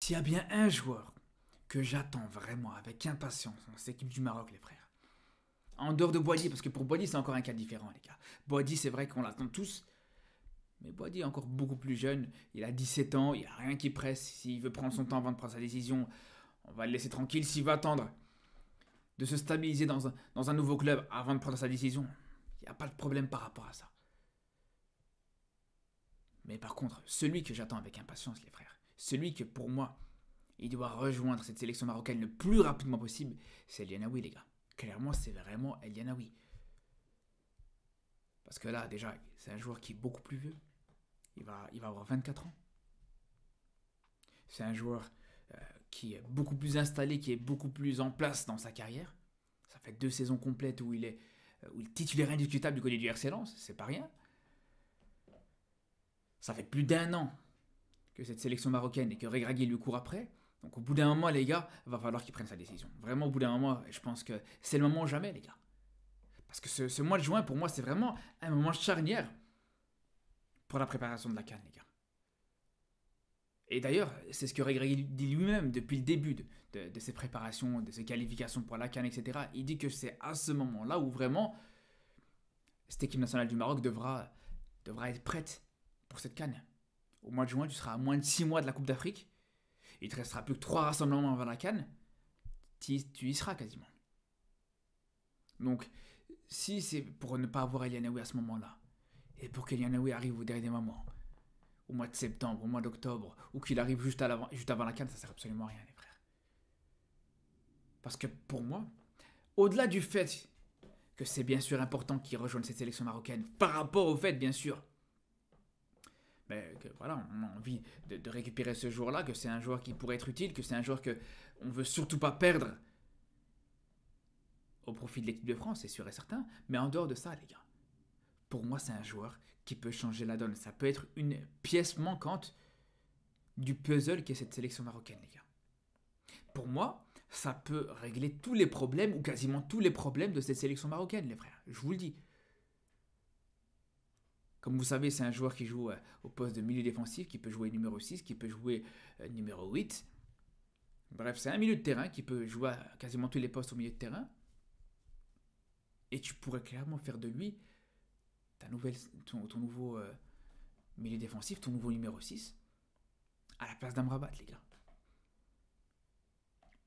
S'il y a bien un joueur que j'attends vraiment avec impatience dans cette équipe du Maroc, les frères. En dehors de Boadi, parce que pour Boadi, c'est encore un cas différent, les gars. Boadi, c'est vrai qu'on l'attend tous, mais Boadi est encore beaucoup plus jeune. Il a 17 ans, il n'y a rien qui presse. S'il veut prendre son temps avant de prendre sa décision, on va le laisser tranquille. S'il va attendre de se stabiliser dans un nouveau club avant de prendre sa décision, il n'y a pas de problème par rapport à ça. Mais par contre, celui que j'attends avec impatience, les frères, celui que pour moi, il doit rejoindre cette sélection marocaine le plus rapidement possible, c'est El Yanaoui, les gars. Clairement, c'est vraiment El Yanaoui. Parce que là, déjà, c'est un joueur qui est beaucoup plus vieux. Il va avoir 24 ans. C'est un joueur qui est beaucoup plus installé, qui est beaucoup plus en place dans sa carrière. Ça fait 2 saisons complètes où il est titulaire indiscutable du côté du RC Lens, c'est pas rien. Ça fait plus d'1 an que cette sélection marocaine et que Regragui lui court après. Donc au bout d'un moment, les gars, il va falloir qu'il prenne sa décision. Vraiment, au bout d'un moment, je pense que c'est le moment ou jamais, les gars. Parce que ce mois de juin, pour moi, c'est vraiment un moment charnière pour la préparation de la CAN, les gars. Et d'ailleurs, c'est ce que Regragui dit lui-même depuis le début de ses préparations, de ses qualifications pour la CAN, etc. Il dit que c'est à ce moment-là où vraiment cette équipe nationale du Maroc devra être prête pour cette CAN. Au mois de juin, tu seras à moins de 6 mois de la Coupe d'Afrique. Il te restera plus que 3 rassemblements avant la CAN. Tu y seras quasiment. Donc, si c'est pour ne pas avoir El Yanaoui à ce moment-là, et pour qu'El Yanaoui arrive au dernier moment, au mois de septembre, au mois d'octobre, ou qu'il arrive juste avant la CAN, ça sert absolument à rien, les frères. Parce que pour moi, au-delà du fait que c'est bien sûr important qu'il rejoigne cette sélection marocaine, par rapport au fait, bien sûr, que voilà, on a envie de récupérer ce joueur-là, que c'est un joueur qui pourrait être utile, que c'est un joueur que on veut surtout pas perdre au profit de l'équipe de France, c'est sûr et certain. Mais en dehors de ça, les gars, pour moi, c'est un joueur qui peut changer la donne. Ça peut être une pièce manquante du puzzle qu'est cette sélection marocaine, les gars. Pour moi, ça peut régler tous les problèmes, ou quasiment tous les problèmes de cette sélection marocaine, les frères. Je vous le dis. Comme vous savez, c'est un joueur qui joue au poste de milieu défensif, qui peut jouer numéro 6, qui peut jouer numéro 8. Bref, c'est un milieu de terrain qui peut jouer à quasiment tous les postes au milieu de terrain. Et tu pourrais clairement faire de lui ton nouveau milieu défensif, ton nouveau numéro 6, à la place d'Amrabat, les gars.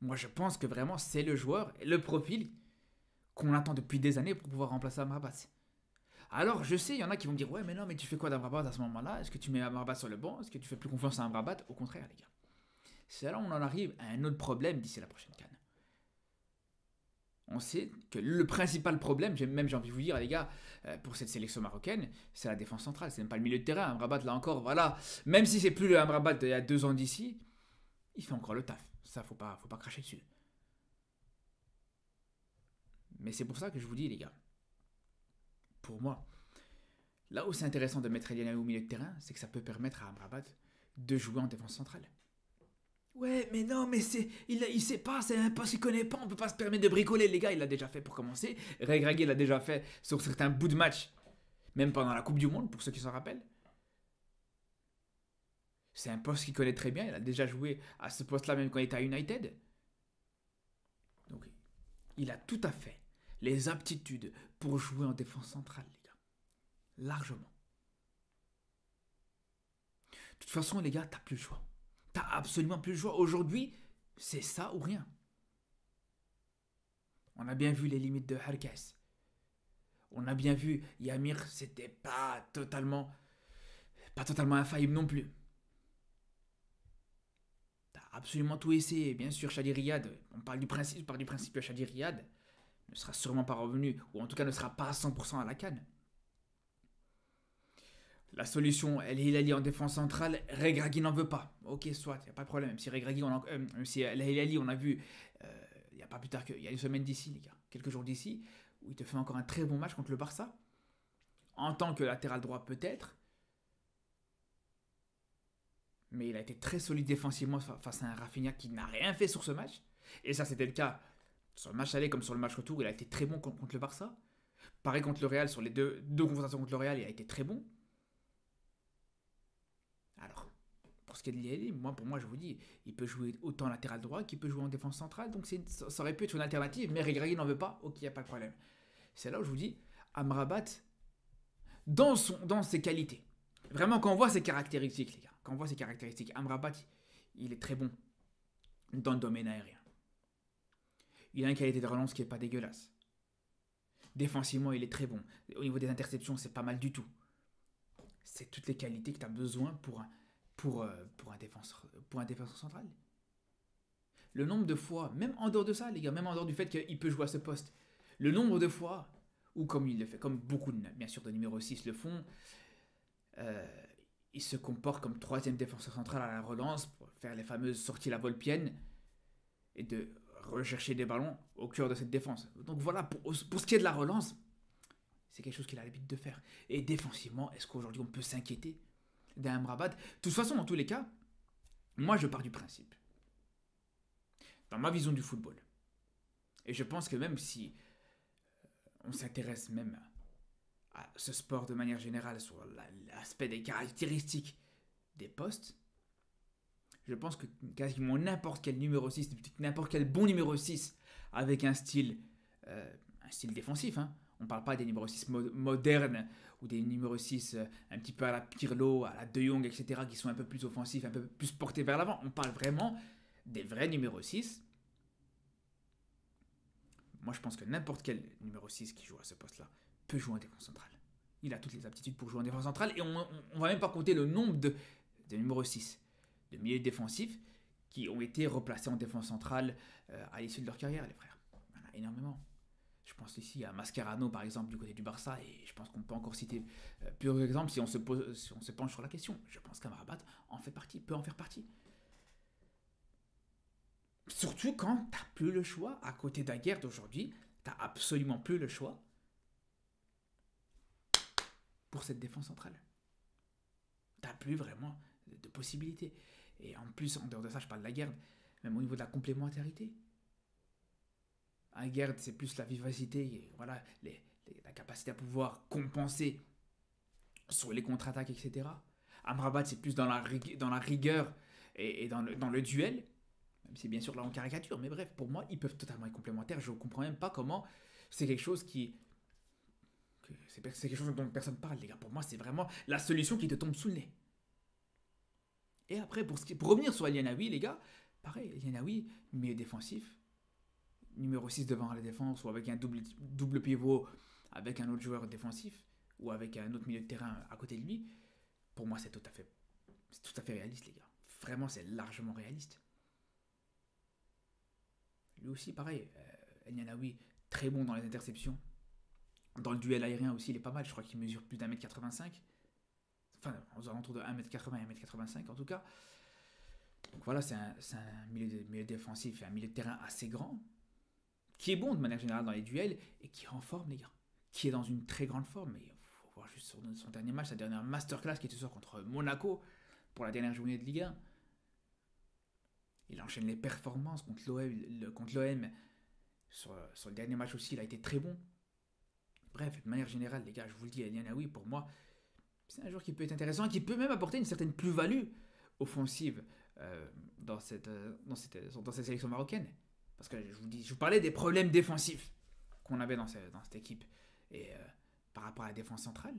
Moi, je pense que vraiment, c'est le joueur, le profil qu'on attend depuis des années pour pouvoir remplacer Amrabat. Alors, je sais, il y en a qui vont me dire, ouais, mais non, mais tu fais quoi d'Amrabat à ce moment-là? Est-ce que tu mets Amrabat sur le banc? Est-ce que tu fais plus confiance à Amrabat? Au contraire, les gars. C'est là où on en arrive à un autre problème d'ici la prochaine CAN. On sait que le principal problème, j'ai envie de vous dire, les gars, pour cette sélection marocaine, c'est la défense centrale. C'est même pas le milieu de terrain. Amrabat, là encore, voilà. Même si c'est plus le Amrabat d'il y a 2 ans d'ici, il fait encore le taf. Ça, faut pas cracher dessus. Mais c'est pour ça que je vous dis, les gars, pour moi, là où c'est intéressant de mettre El Yanaoui au milieu de terrain, c'est que ça peut permettre à Amrabat de jouer en défense centrale. Ouais, mais non, mais il sait pas, c'est un poste qu'il connaît pas, on peut pas se permettre de bricoler, les gars, il l'a déjà fait pour commencer. Regragui l'a déjà fait sur certains bouts de match, même pendant la Coupe du Monde, pour ceux qui s'en rappellent. C'est un poste qu'il connaît très bien, il a déjà joué à ce poste-là même quand il était à United. Donc, il a tout à fait les aptitudes pour jouer en défense centrale, les gars. Largement. De toute façon, les gars, t'as plus le choix. T'as absolument plus le choix. Aujourd'hui, c'est ça ou rien. On a bien vu les limites de Harkes. On a bien vu Yamir, c'était pas totalement infaillible non plus. T'as absolument tout essayé. Bien sûr, Chadi Riyad, on parle du principe que Chadi Riyad ne sera sûrement pas revenu, ou en tout cas ne sera pas à 100% à la CAN. La solution, El Hilali en défense centrale, Regragui n'en veut pas. Ok, soit, il n'y a pas de problème. Si Regragui, si El Hilali, on a vu, il n'y a pas plus tard qu'il y a une semaine d'ici, les gars, quelques jours d'ici, où il te fait encore un très bon match contre le Barça. En tant que latéral droit, peut-être. Mais il a été très solide défensivement face à un Rafinha qui n'a rien fait sur ce match. Et ça, c'était le cas sur le match aller comme sur le match retour. Il a été très bon contre le Barça. Pareil contre le Real, sur les deux confrontations contre le Real, il a été très bon. Alors, Pour ce qui est de Liali, pour moi, je vous dis, il peut jouer autant latéral droit qu'il peut jouer en défense centrale. Donc ça aurait pu être une alternative, mais Regragui n'en veut pas. Ok, il n'y a pas de problème. C'est là où je vous dis, Amrabat, dans ses qualités, vraiment, quand on voit ses caractéristiques, les gars, quand on voit ses caractéristiques, Amrabat, il est très bon dans le domaine aérien. Il a une qualité de relance qui n'est pas dégueulasse. Défensivement, il est très bon. Au niveau des interceptions, c'est pas mal du tout. C'est toutes les qualités que tu as besoin pour un défenseur central. Le nombre de fois, même en dehors de ça, les gars, même en dehors du fait qu'il peut jouer à ce poste, le nombre de fois, ou comme il le fait, comme beaucoup, bien sûr, de numéro 6 le font, il se comporte comme troisième défenseur central à la relance pour faire les fameuses sorties la volpienne et de rechercher des ballons au cœur de cette défense. Donc voilà, pour ce qui est de la relance, c'est quelque chose qu'il a l'habitude de faire. Et défensivement, est-ce qu'aujourd'hui on peut s'inquiéter d'Amrabat? De toute façon, dans tous les cas, moi je pars du principe, dans ma vision du football, et je pense que même si on s'intéresse même à ce sport de manière générale sur l'aspect des caractéristiques des postes, je pense que quasiment n'importe quel numéro 6, n'importe quel bon numéro 6 avec un style défensif, hein. On ne parle pas des numéros 6 modernes ou des numéros 6 un petit peu à la Pirlo, à la De Jong, etc., qui sont un peu plus offensifs, un peu plus portés vers l'avant. On parle vraiment des vrais numéros 6. Moi, je pense que n'importe quel numéro 6 qui joue à ce poste-là peut jouer en défense centrale. Il a toutes les aptitudes pour jouer en défense centrale et on ne va même pas compter le nombre de numéros 6, de milieux défensifs qui ont été replacés en défense centrale à l'issue de leur carrière, les frères. Il y en a énormément. Je pense ici à Mascherano, par exemple, du côté du Barça, et je pense qu'on peut encore citer plusieurs exemples si on se penche sur la question. Je pense qu'Amrabat peut en faire partie. Surtout quand tu n'as plus le choix. À côté d'Aguerd d'aujourd'hui, tu n'as absolument plus le choix pour cette défense centrale. Tu n'as plus vraiment de possibilités. Et en plus, en dehors de ça, je parle d'Aguerd, même au niveau de la complémentarité. Aguerd, c'est plus la vivacité, et voilà, la capacité à pouvoir compenser sur les contre-attaques, etc. Amrabat, c'est plus dans la rigueur et dans le duel. Même si bien sûr là on caricature, mais bref, pour moi, ils peuvent totalement être complémentaires. Je ne comprends même pas comment c'est quelque chose c'est quelque chose dont personne ne parle, les gars. Pour moi, c'est vraiment la solution qui te tombe sous le nez. Et après, pour revenir sur El Yenaoui, les gars, pareil, El Yenaoui, milieu défensif, numéro 6 devant la défense, ou avec un double pivot avec un autre joueur défensif, ou avec un autre milieu de terrain à côté de lui, pour moi c'est tout à fait réaliste, les gars. Vraiment, c'est largement réaliste. Lui aussi, pareil, El Yenaoui, très bon dans les interceptions. Dans le duel aérien aussi, il est pas mal. Je crois qu'il mesure plus d'1m85. Enfin, aux alentours de 1m80 et 1m85 en tout cas. Donc voilà, c'est un milieu défensif et un milieu de terrain assez grand, qui est bon de manière générale dans les duels et qui est en forme, les gars. Qui est dans une très grande forme. Mais il faut voir juste son dernier match, sa dernière masterclass qui était ce soir contre Monaco pour la dernière journée de Ligue 1. Il enchaîne les performances contre l'OM. Sur le dernier match aussi, il a été très bon. Bref, de manière générale, les gars, je vous le dis, El Yenaoui, pour moi, c'est un joueur qui peut être intéressant et qui peut même apporter une certaine plus-value offensive dans cette sélection marocaine. Parce que je vous parlais des problèmes défensifs qu'on avait dans cette équipe et par rapport à la défense centrale.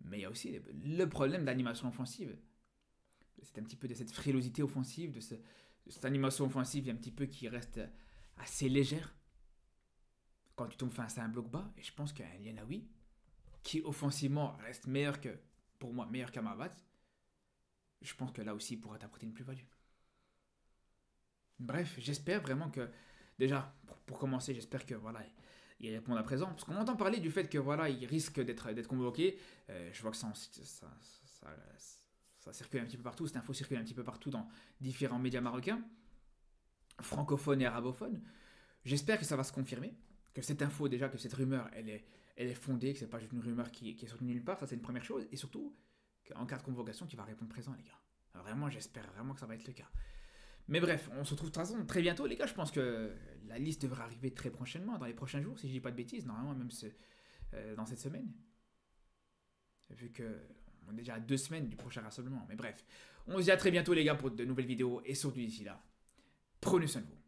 Mais il y a aussi le problème d'animation offensive. C'est un petit peu de cette frilosité offensive, de cette animation offensive un petit peu qui reste assez légère quand tu tombes face à un bloc bas. Et je pense qu'un El Yenaoui, qui offensivement reste meilleur qu'Amrabat, je pense que là aussi il pourra t'apporter une plus-value. Bref, j'espère vraiment que, déjà, pour commencer, j'espère que voilà, il répond à présent. Parce qu'on entend parler du fait que voilà, il risque d'être convoqué. Je vois que ça circule un petit peu partout, cette info circule un petit peu partout dans différents médias marocains, francophones et arabophones. J'espère que ça va se confirmer, que cette info déjà, que cette rumeur, elle est fondée, que c'est pas juste une rumeur qui est sortie nulle part, ça c'est une première chose, et surtout qu'en cas de convocation, qu'il va répondre présent, les gars. Alors vraiment, j'espère vraiment que ça va être le cas. Mais bref, on se retrouve de toute façon très bientôt, les gars. Je pense que la liste devrait arriver très prochainement, dans les prochains jours, si je dis pas de bêtises, normalement même dans cette semaine. Vu que on est déjà à 2 semaines du prochain rassemblement. Mais bref, On se dit à très bientôt les gars pour de nouvelles vidéos et surtout d'ici là, prenez soin de vous.